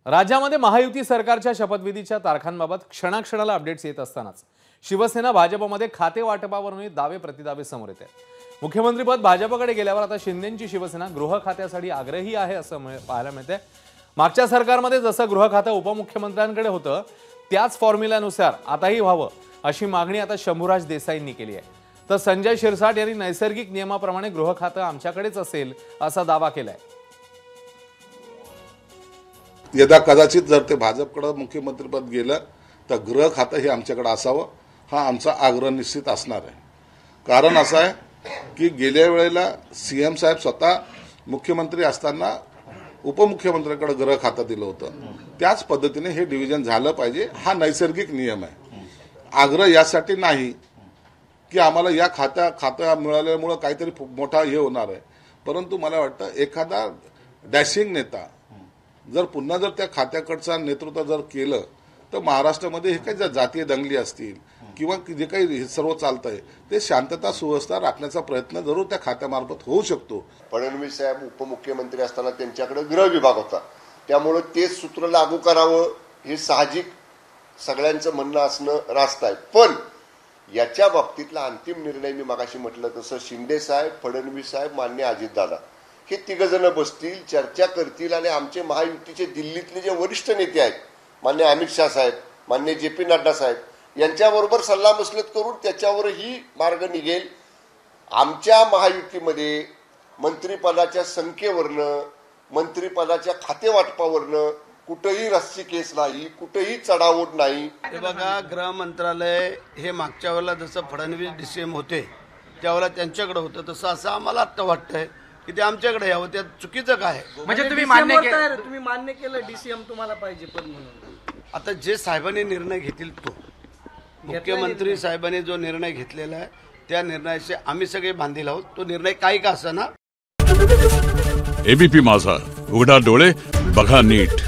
राज्यामध्ये महायुती सरकारच्या शपथविधीच्या तारखांबाबत क्षणाक्षणाला अपडेट्स येत असतानाच शिवसेना भाजपमध्ये खाते वाटपावरून दावे प्रतिदावे समोर येत आहेत। मुख्यमंत्रीपद भाजपकडे गेल्यावर आता शिंदेंची शिवसेना गृह खात्यासाठी आग्रही आहे असं पाहायला मिळतंय। मागच्या सरकारमध्ये जसं गृह खातं उपमुख्यमंत्र्यांकडे होतं त्याच फॉर्म्युल्यानुसार आताही व्हावं अशी मागणी आता शंभूराज देसाईंनी केली आहे। तर संजय शिरसाट यांनी नैसर्गिक नियमाप्रमाणे गृह खातं आमच्याकडेच असेल असा दावा केलाय। यदा कदाचित जर ते भाजपकडे मुख्यमंत्रीपद गेलं तर गृह खातं हे आमच्याकडे असावं हा आमचा आग्रह निश्चित असणार आहे। कारण असं आहे की गेल्या वेळेला सीएम साहेब स्वतः मुख्यमंत्री असताना उपमुख्यमंत्र्यांकडे गृह खातं दिलं होतं, त्याच पद्धतीने हे डिव्हिजन झालं पाहिजे हा नैसर्गिक नियम आहे। आग्रह यासाठी नाही की आम्हाला या खातं मिळाल्यामुळे काहीतरी मोठा हे होणार आहे, परंतु मला वाटतं एखादा डॅशिंग नेता जर पुन्हा जर त्या खात्याकडचा नेतृत्व जर केलं तर महाराष्ट्रामध्ये हे काही जातीय दंगली असतील किंवा जे काही सर्व चालतंय ते शांतता सुव्यवस्था राखण्याचा प्रयत्न जरूर त्या खात्यामार्फत होऊ शकतो। फडणवीस साहेब उपमुख्यमंत्री असताना त्यांच्याकडे गृह विभाग होता, त्यामुळे तेच सूत्र लागू करावं हे साहजिक सगळ्यांचं म्हणणं असणं रास्त आहे। पण याच्या बाबतीतला अंतिम निर्णय मी मगाशी म्हटलं तसं शिंदे साहेब, फडणवीस साहेब, मान्य अजितदादा हे तिघजण बसतील, चर्चा करतील आणि आमचे महायुतीचे दिल्लीतले जे वरिष्ठ नेते आहेत मान्य अमित शाह साहेब, मान्य JP नड्डा साहेब यांच्याबरोबर सल्लामसलत करून त्याच्यावरही मार्ग निघेल। आमच्या महायुतीमध्ये मंत्रिपदाच्या संख्येवरनं, मंत्रिपदाच्या खातेवाटपावरनं कुठेही रस्सी केस नाही, कुठेही चढाओढ नाही। हे बघा, गृह मंत्रालय हे मागच्या वेळेला जसं फडणवीस DCM होते त्यावेळेला त्यांच्याकडे होतं तसं असं आम्हाला आता वाटतंय की ते आमच्याकडे यावं। त्यात चुकीचं काय? म्हणजे तुम्ही मान्य केलं DCM तुम्हाला पाहिजे पण म्हणून आता जे साहेबांनी निर्णय घेतील तो मुख्यमंत्री साहेबांनी जो निर्णय घेतलेला आहे त्या निर्णयाशी आम्ही सगळे बांधील आहोत। तो निर्णय काही का असेना। ABP माझा, उघडा डोळे बघा नीट।